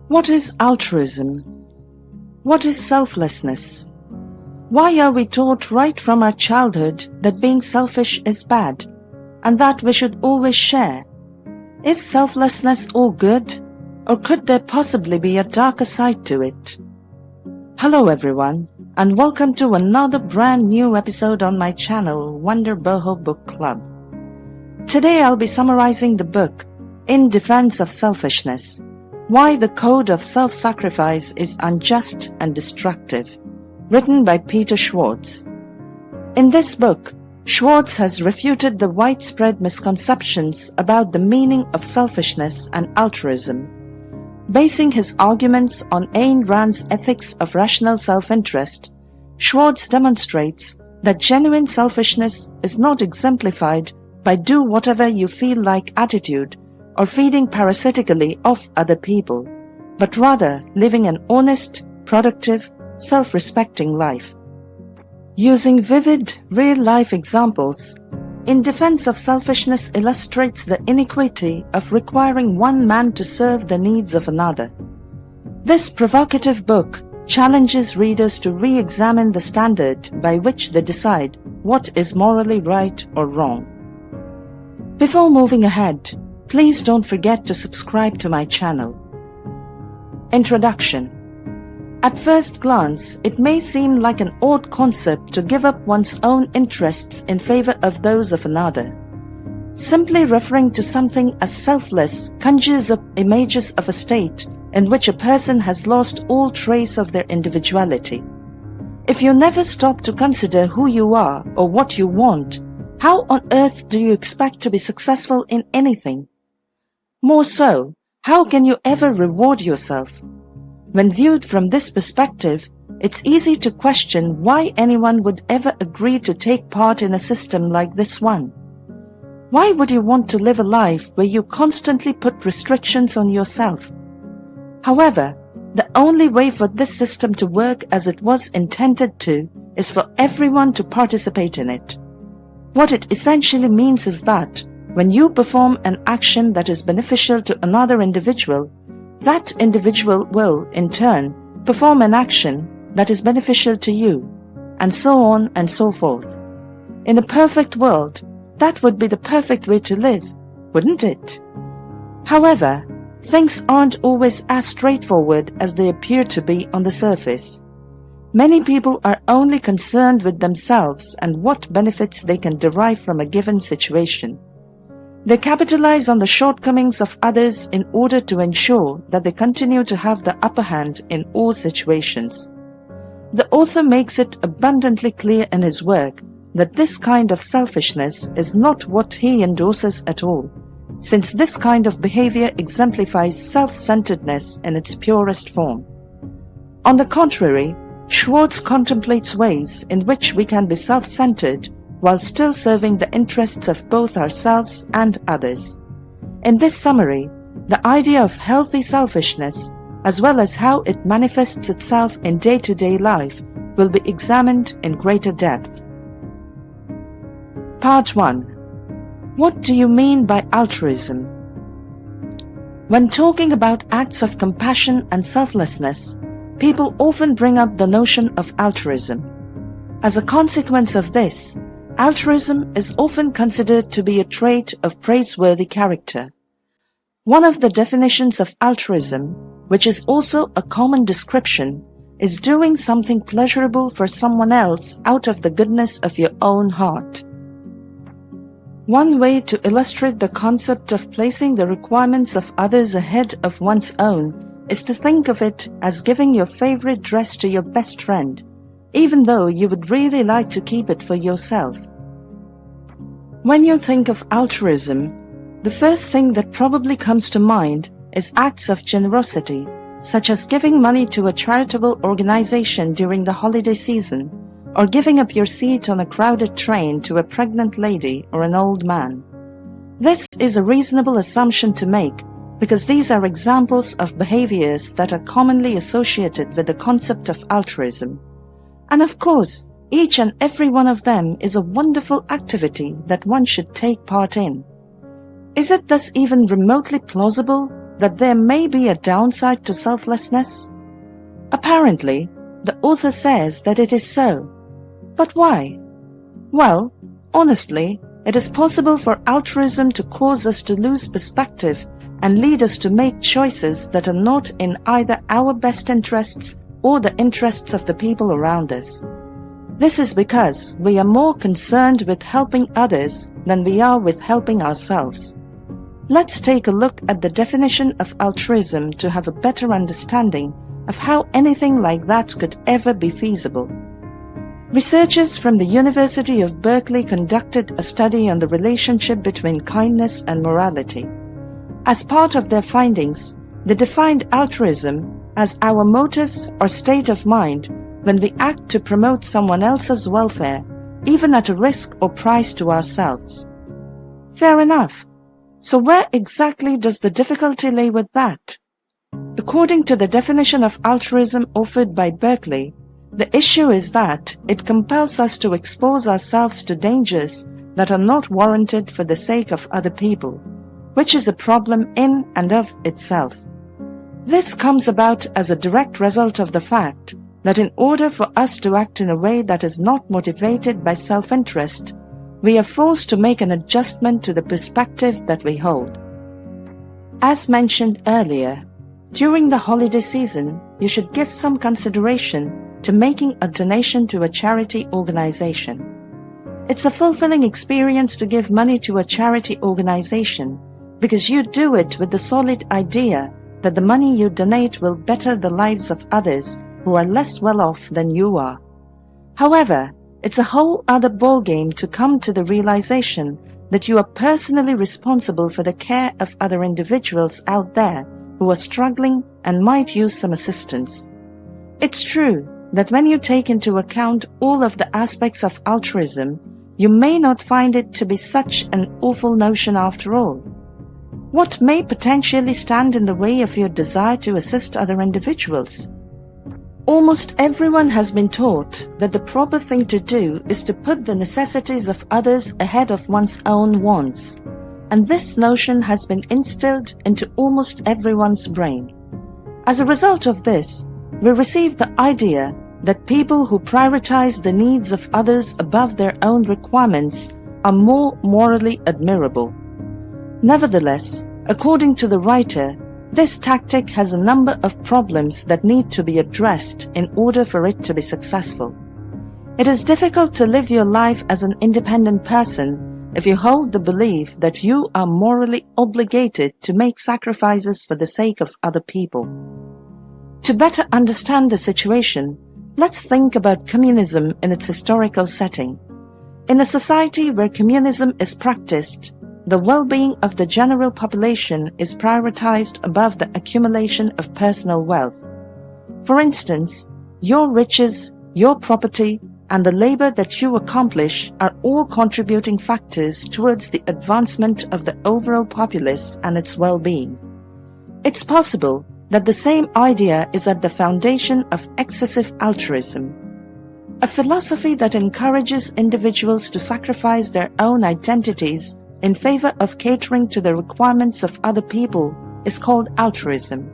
What is altruism? What is selflessness? Why are we taught right from our childhood that being selfish is bad and that we should always share? Is selflessness all good, or could there possibly be a darker side to it? Hello everyone, and welcome to another brand new episode on my channel, Wonder Boho Book Club. Today I'll be summarizing the book, In Defense of Selfishness, Why the Code of Self-Sacrifice is Unjust and Destructive, written by Peter Schwartz. In this book, Schwartz has refuted the widespread misconceptions about the meaning of selfishness and altruism. Basing his arguments on Ayn Rand's ethics of rational self-interest, Schwartz demonstrates that genuine selfishness is not exemplified by do whatever you feel like attitude or feeding parasitically off other people, but rather living an honest, productive, self-respecting life. Using vivid, real-life examples, In Defense of Selfishness illustrates the inequity of requiring one man to serve the needs of another. This provocative book challenges readers to re-examine the standard by which they decide what is morally right or wrong. Before moving ahead, please don't forget to subscribe to my channel. Introduction. At first glance, it may seem like an odd concept to give up one's own interests in favor of those of another. Simply referring to something as selfless conjures up images of a state in which a person has lost all trace of their individuality. If you never stop to consider who you are or what you want, how on earth do you expect to be successful in anything? More so, how can you ever reward yourself? When viewed from this perspective, it's easy to question why anyone would ever agree to take part in a system like this one. Why would you want to live a life where you constantly put restrictions on yourself? However, the only way for this system to work as it was intended to is for everyone to participate in it. What it essentially means is that when you perform an action that is beneficial to another individual, that individual will, in turn, perform an action that is beneficial to you, and so on and so forth. In a perfect world, that would be the perfect way to live, wouldn't it? However, things aren't always as straightforward as they appear to be on the surface. Many people are only concerned with themselves and what benefits they can derive from a given situation. They capitalize on the shortcomings of others in order to ensure that they continue to have the upper hand in all situations. The author makes it abundantly clear in his work that this kind of selfishness is not what he endorses at all, since this kind of behavior exemplifies self-centeredness in its purest form. On the contrary, Schwartz contemplates ways in which we can be self-centered while still serving the interests of both ourselves and others. In this summary, the idea of healthy selfishness, as well as how it manifests itself in day-to-day life, will be examined in greater depth. Part 1. What do you mean by altruism? When talking about acts of compassion and selflessness, people often bring up the notion of altruism. As a consequence of this, altruism is often considered to be a trait of praiseworthy character. One of the definitions of altruism, which is also a common description, is doing something pleasurable for someone else out of the goodness of your own heart. One way to illustrate the concept of placing the requirements of others ahead of one's own is to think of it as giving your favorite dress to your best friend, even though you would really like to keep it for yourself. When you think of altruism, the first thing that probably comes to mind is acts of generosity, such as giving money to a charitable organization during the holiday season, or giving up your seat on a crowded train to a pregnant lady or an old man. This is a reasonable assumption to make because these are examples of behaviors that are commonly associated with the concept of altruism. And of course, each and every one of them is a wonderful activity that one should take part in. Is it thus even remotely plausible that there may be a downside to selflessness? Apparently, the author says that it is so. But why? Well, honestly, it is possible for altruism to cause us to lose perspective and lead us to make choices that are not in either our best interests or the interests of the people around us. This is because we are more concerned with helping others than we are with helping ourselves. Let's take a look at the definition of altruism to have a better understanding of how anything like that could ever be feasible. Researchers from the University of Berkeley conducted a study on the relationship between kindness and morality. As part of their findings, they defined altruism as our motives or state of mind when we act to promote someone else's welfare, even at a risk or price to ourselves. Fair enough. So where exactly does the difficulty lay with that? According to the definition of altruism offered by Berkeley, the issue is that it compels us to expose ourselves to dangers that are not warranted for the sake of other people, which is a problem in and of itself. This comes about as a direct result of the fact that in order for us to act in a way that is not motivated by self-interest, we are forced to make an adjustment to the perspective that we hold. As mentioned earlier, during the holiday season, you should give some consideration to making a donation to a charity organization. It's a fulfilling experience to give money to a charity organization because you do it with the solid idea that the money you donate will better the lives of others who are less well off than you are. However, it's a whole other ballgame to come to the realization that you are personally responsible for the care of other individuals out there who are struggling and might use some assistance. It's true that when you take into account all of the aspects of altruism, you may not find it to be such an awful notion after all. What may potentially stand in the way of your desire to assist other individuals? Almost everyone has been taught that the proper thing to do is to put the necessities of others ahead of one's own wants, and this notion has been instilled into almost everyone's brain. As a result of this, we receive the idea that people who prioritize the needs of others above their own requirements are more morally admirable. Nevertheless, according to the writer, this tactic has a number of problems that need to be addressed in order for it to be successful. It is difficult to live your life as an independent person if you hold the belief that you are morally obligated to make sacrifices for the sake of other people. To better understand the situation, let's think about communism in its historical setting. In a society where communism is practiced, the well-being of the general population is prioritized above the accumulation of personal wealth. For instance, your riches, your property, and the labor that you accomplish are all contributing factors towards the advancement of the overall populace and its well-being. It's possible that the same idea is at the foundation of excessive altruism, a philosophy that encourages individuals to sacrifice their own identities in favor of catering to the requirements of other people is called altruism.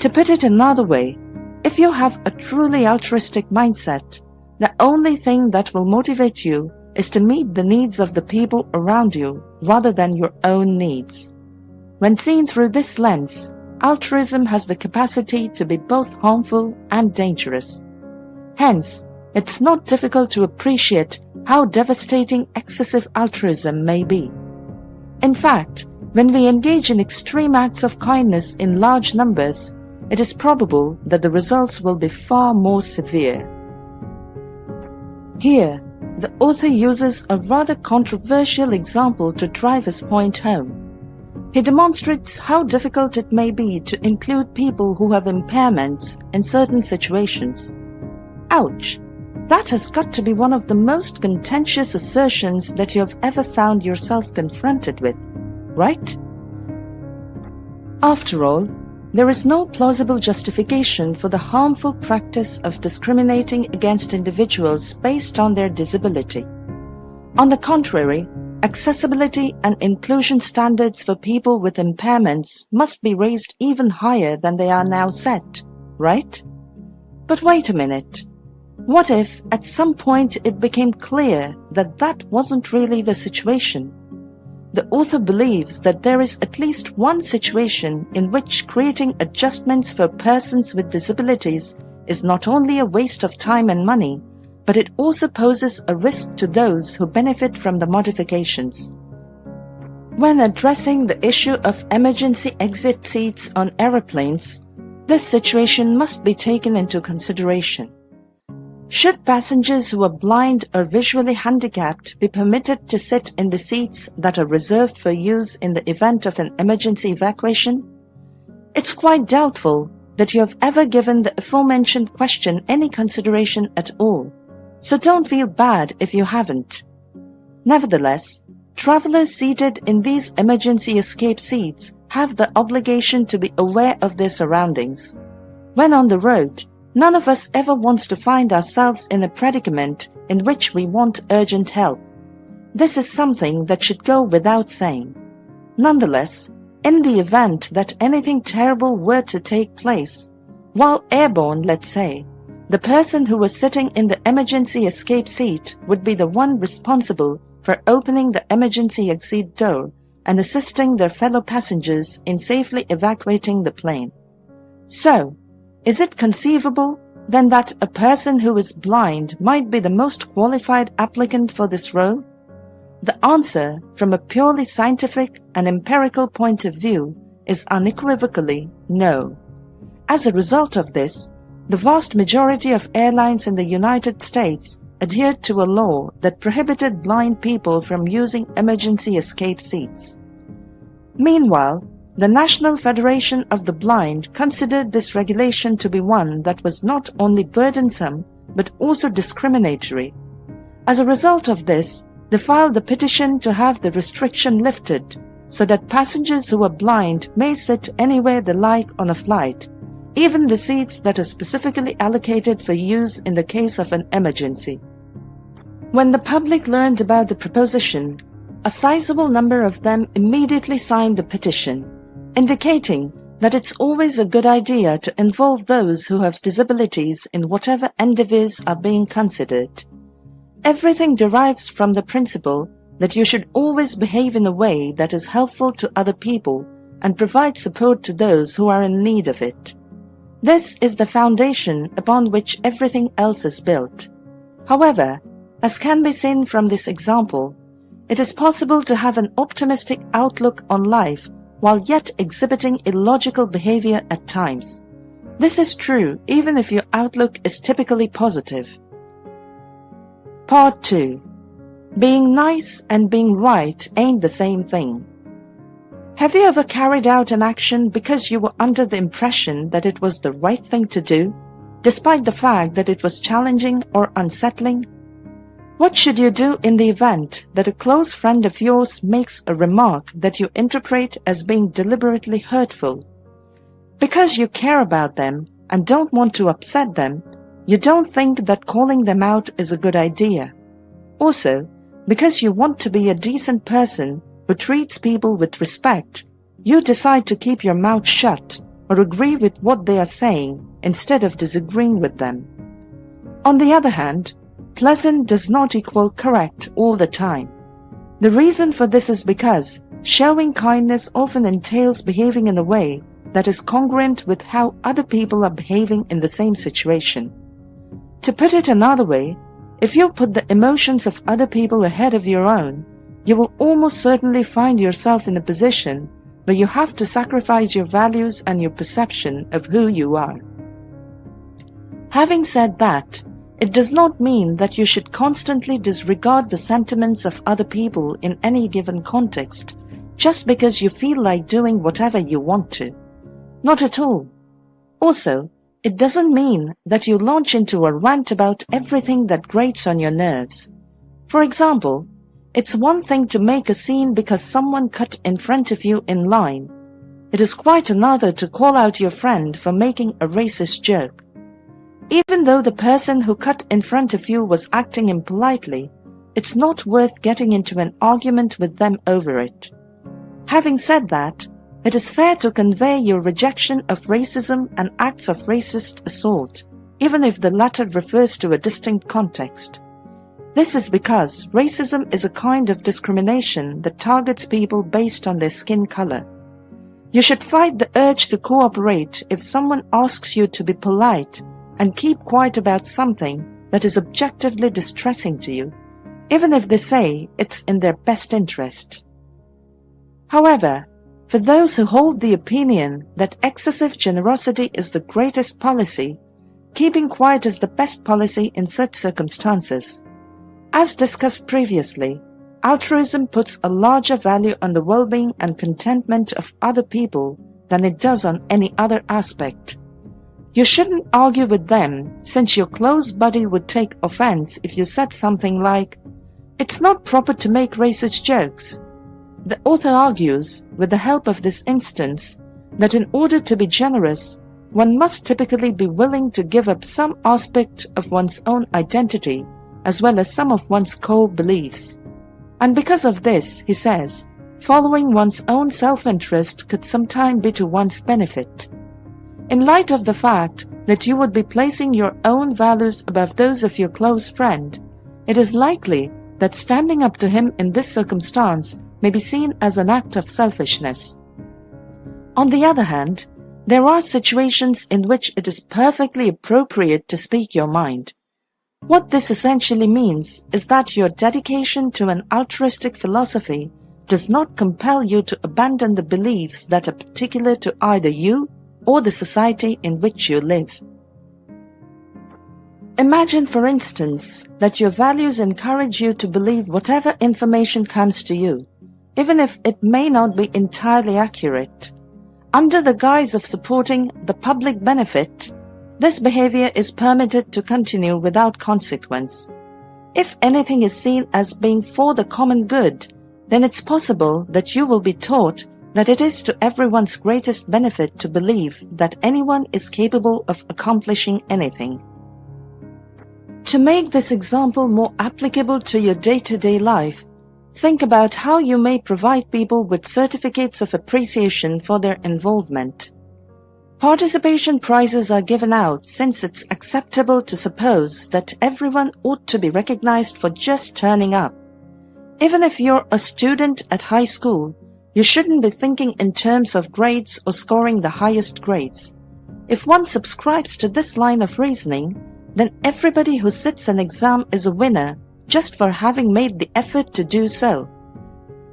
To put it another way, if you have a truly altruistic mindset, the only thing that will motivate you is to meet the needs of the people around you rather than your own needs. When seen through this lens, altruism has the capacity to be both harmful and dangerous. Hence, it's not difficult to appreciate how devastating excessive altruism may be. In fact, when we engage in extreme acts of kindness in large numbers, it is probable that the results will be far more severe. Here, the author uses a rather controversial example to drive his point home. He demonstrates how difficult it may be to include people who have impairments in certain situations. Ouch! That has got to be one of the most contentious assertions that you have ever found yourself confronted with, right? After all, there is no plausible justification for the harmful practice of discriminating against individuals based on their disability. On the contrary, accessibility and inclusion standards for people with impairments must be raised even higher than they are now set, right? But wait a minute. What if at some point it became clear that that wasn't really the situation? The author believes that there is at least one situation in which creating adjustments for persons with disabilities is not only a waste of time and money, but it also poses a risk to those who benefit from the modifications. When addressing the issue of emergency exit seats on aeroplanes, this situation must be taken into consideration. Should passengers who are blind or visually handicapped be permitted to sit in the seats that are reserved for use in the event of an emergency evacuation? It's quite doubtful that you have ever given the aforementioned question any consideration at all, so don't feel bad if you haven't. Nevertheless, travelers seated in these emergency escape seats have the obligation to be aware of their surroundings. When on the road, none of us ever wants to find ourselves in a predicament in which we want urgent help. This is something that should go without saying. Nonetheless, in the event that anything terrible were to take place, while airborne, let's say, the person who was sitting in the emergency escape seat would be the one responsible for opening the emergency exit door and assisting their fellow passengers in safely evacuating the plane. So, is it conceivable, then, that a person who is blind might be the most qualified applicant for this role? The answer, from a purely scientific and empirical point of view, is unequivocally no. As a result of this, the vast majority of airlines in the United States adhered to a law that prohibited blind people from using emergency escape seats. Meanwhile, the National Federation of the Blind considered this regulation to be one that was not only burdensome but also discriminatory. As a result of this, they filed a petition to have the restriction lifted so that passengers who are blind may sit anywhere they like on a flight, even the seats that are specifically allocated for use in the case of an emergency. When the public learned about the proposition, a sizable number of them immediately signed the petition, indicating that it's always a good idea to involve those who have disabilities in whatever endeavors are being considered. Everything derives from the principle that you should always behave in a way that is helpful to other people and provide support to those who are in need of it. This is the foundation upon which everything else is built. However, as can be seen from this example, it is possible to have an optimistic outlook on life while yet exhibiting illogical behavior at times. This is true even if your outlook is typically positive. Part 2. Being nice and being right ain't the same thing. Have you ever carried out an action because you were under the impression that it was the right thing to do, despite the fact that it was challenging or unsettling? What should you do in the event that a close friend of yours makes a remark that you interpret as being deliberately hurtful? Because you care about them and don't want to upset them, you don't think that calling them out is a good idea. Also, because you want to be a decent person who treats people with respect, you decide to keep your mouth shut or agree with what they are saying instead of disagreeing with them. On the other hand, pleasant does not equal correct all the time. The reason for this is because showing kindness often entails behaving in a way that is congruent with how other people are behaving in the same situation. To put it another way, if you put the emotions of other people ahead of your own, you will almost certainly find yourself in a position where you have to sacrifice your values and your perception of who you are. Having said that, it does not mean that you should constantly disregard the sentiments of other people in any given context, just because you feel like doing whatever you want to. Not at all. Also, it doesn't mean that you launch into a rant about everything that grates on your nerves. For example, it's one thing to make a scene because someone cut in front of you in line. It is quite another to call out your friend for making a racist joke. Even though the person who cut in front of you was acting impolitely, it's not worth getting into an argument with them over it. Having said that, it is fair to convey your rejection of racism and acts of racist assault, even if the latter refers to a distinct context. This is because racism is a kind of discrimination that targets people based on their skin color. You should fight the urge to cooperate if someone asks you to be polite and keep quiet about something that is objectively distressing to you, even if they say it's in their best interest. However, for those who hold the opinion that excessive generosity is the greatest policy, keeping quiet is the best policy in such circumstances. As discussed previously, altruism puts a larger value on the well-being and contentment of other people than it does on any other aspect. You shouldn't argue with them, since your close buddy would take offense if you said something like, "It's not proper to make racist jokes." The author argues, with the help of this instance, that in order to be generous, one must typically be willing to give up some aspect of one's own identity, as well as some of one's core beliefs. And because of this, he says, following one's own self-interest could sometimes be to one's benefit. In light of the fact that you would be placing your own values above those of your close friend, it is likely that standing up to him in this circumstance may be seen as an act of selfishness. On the other hand, there are situations in which it is perfectly appropriate to speak your mind. What this essentially means is that your dedication to an altruistic philosophy does not compel you to abandon the beliefs that are particular to either you or the society in which you live. Imagine, for instance, that your values encourage you to believe whatever information comes to you, even if it may not be entirely accurate. Under the guise of supporting the public benefit, this behavior is permitted to continue without consequence. If anything is seen as being for the common good, then it's possible that you will be taught that it is to everyone's greatest benefit to believe that anyone is capable of accomplishing anything. To make this example more applicable to your day-to-day life, think about how you may provide people with certificates of appreciation for their involvement. Participation prizes are given out since it's acceptable to suppose that everyone ought to be recognized for just turning up. Even if you're a student at high school, you shouldn't be thinking in terms of grades or scoring the highest grades. If one subscribes to this line of reasoning, then everybody who sits an exam is a winner just for having made the effort to do so.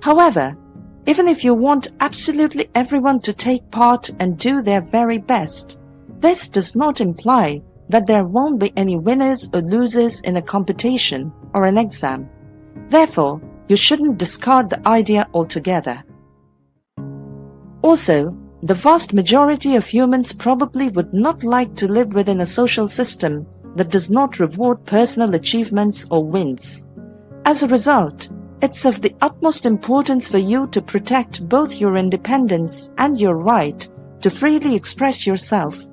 However, even if you want absolutely everyone to take part and do their very best, this does not imply that there won't be any winners or losers in a competition or an exam. Therefore, you shouldn't discard the idea altogether. Also, the vast majority of humans probably would not like to live within a social system that does not reward personal achievements or wins. As a result, it's of the utmost importance for you to protect both your independence and your right to freely express yourself.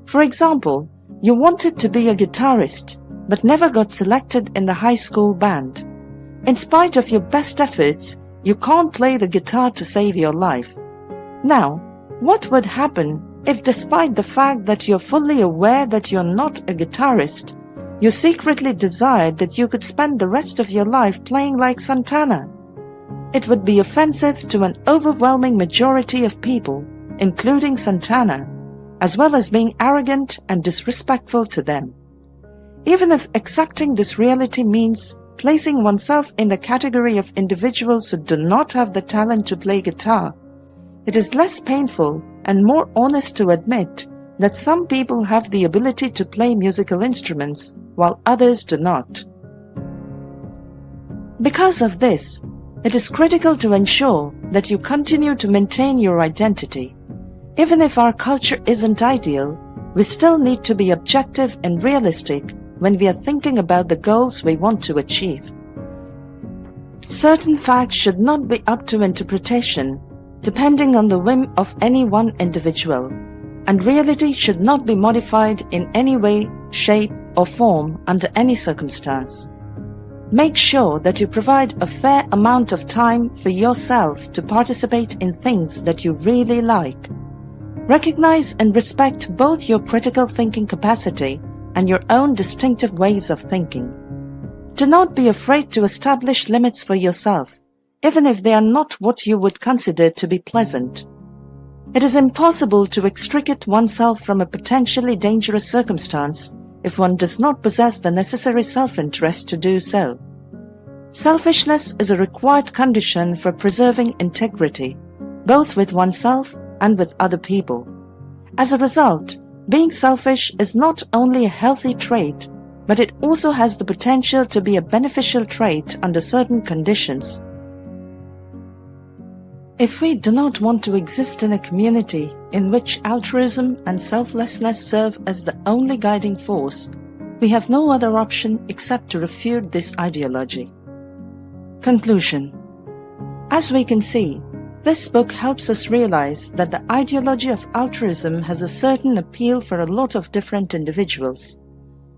For example, you wanted to be a guitarist, but never got selected in the high school band. In spite of your best efforts, you can't play the guitar to save your life. Now, what would happen if, despite the fact that you're fully aware that you're not a guitarist, you secretly desired that you could spend the rest of your life playing like Santana? It would be offensive to an overwhelming majority of people, including Santana, as well as being arrogant and disrespectful to them. Even if accepting this reality means placing oneself in the category of individuals who do not have the talent to play guitar, it is less painful and more honest to admit that some people have the ability to play musical instruments while others do not. Because of this, it is critical to ensure that you continue to maintain your identity. Even if our culture isn't ideal, we still need to be objective and realistic when we are thinking about the goals we want to achieve. Certain facts should not be up to interpretation, depending on the whim of any one individual, and reality should not be modified in any way, shape, or form under any circumstance. Make sure that you provide a fair amount of time for yourself to participate in things that you really like. Recognize and respect both your critical thinking capacity and your own distinctive ways of thinking. Do not be afraid to establish limits for yourself, even if they are not what you would consider to be pleasant. It is impossible to extricate oneself from a potentially dangerous circumstance if one does not possess the necessary self-interest to do so. Selfishness is a required condition for preserving integrity, both with oneself and with other people. As a result, being selfish is not only a healthy trait, but it also has the potential to be a beneficial trait under certain conditions. If we do not want to exist in a community in which altruism and selflessness serve as the only guiding force, we have no other option except to refute this ideology. Conclusion. As we can see, this book helps us realize that the ideology of altruism has a certain appeal for a lot of different individuals.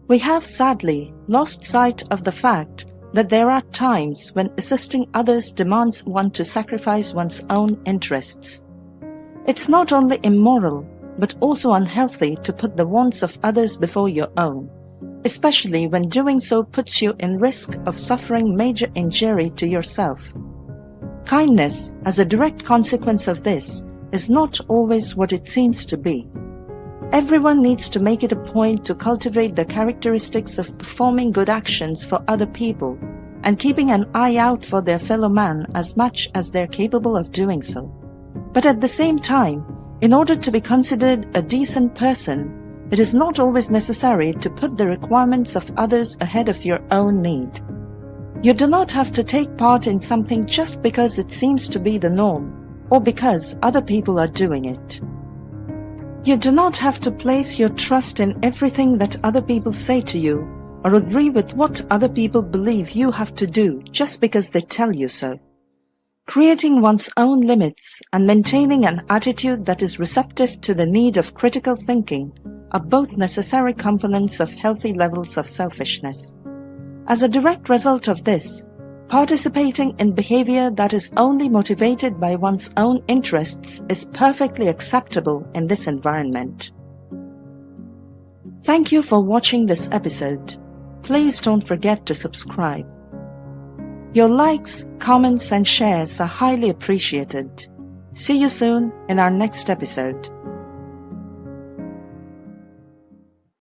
We have sadly lost sight of the fact that there are times when assisting others demands one to sacrifice one's own interests. It's not only immoral, but also unhealthy to put the wants of others before your own, especially when doing so puts you in risk of suffering major injury to yourself. Kindness, as a direct consequence of this, is not always what it seems to be. Everyone needs to make it a point to cultivate the characteristics of performing good actions for other people and keeping an eye out for their fellow man as much as they're capable of doing so. But at the same time, in order to be considered a decent person, it is not always necessary to put the requirements of others ahead of your own need. You do not have to take part in something just because it seems to be the norm or because other people are doing it. You do not have to place your trust in everything that other people say to you or agree with what other people believe you have to do just because they tell you so. Creating one's own limits and maintaining an attitude that is receptive to the need of critical thinking are both necessary components of healthy levels of selfishness. As a direct result of this, participating in behavior that is only motivated by one's own interests is perfectly acceptable in this environment. Thank you for watching this episode. Please don't forget to subscribe. Your likes, comments, and shares are highly appreciated. See you soon in our next episode.